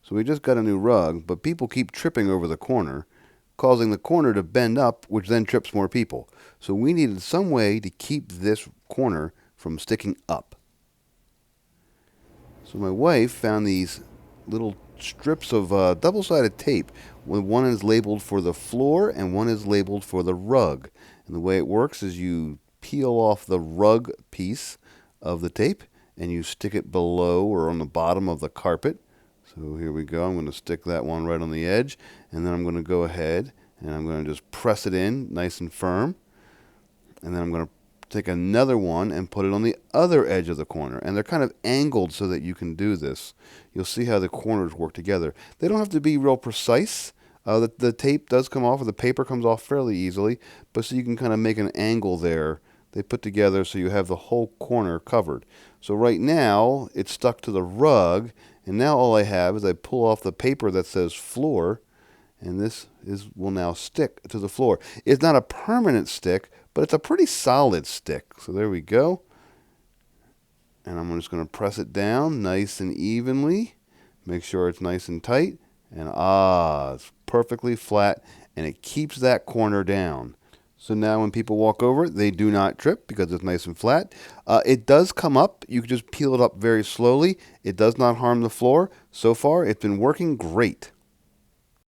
So we just got a new rug, but people keep tripping over the corner, causing the corner to bend up, which then trips more people. So we needed some way to keep this corner from sticking up. So my wife found these little strips of double-sided tape. One is labeled for the floor and one is labeled for the rug. And the way it works is you peel off the rug piece of the tape and you stick it below or on the bottom of the carpet. So here we go. I'm going to stick that one right on the edge, and then I'm going to go ahead and I'm going to just press it in nice and firm. And then I'm going to take another one and put it on the other edge of the corner. And they're kind of angled so that you can do this. You'll see how the corners work together. They don't have to be real precise. The tape does come off, or the paper comes off fairly easily, but so you can kind of make an angle there. They put together so you have the whole corner covered. So right now, it's stuck to the rug, and now all I have is I pull off the paper that says floor, and will now stick to the floor. It's not a permanent stick, but it's a pretty solid stick. So there we go. And I'm just going to press it down nice and evenly. Make sure it's nice and tight. And it's perfectly flat, and it keeps that corner down. So now when people walk over it, they do not trip because it's nice and flat. It does come up. You can just peel it up very slowly. It does not harm the floor. So far, it's been working great.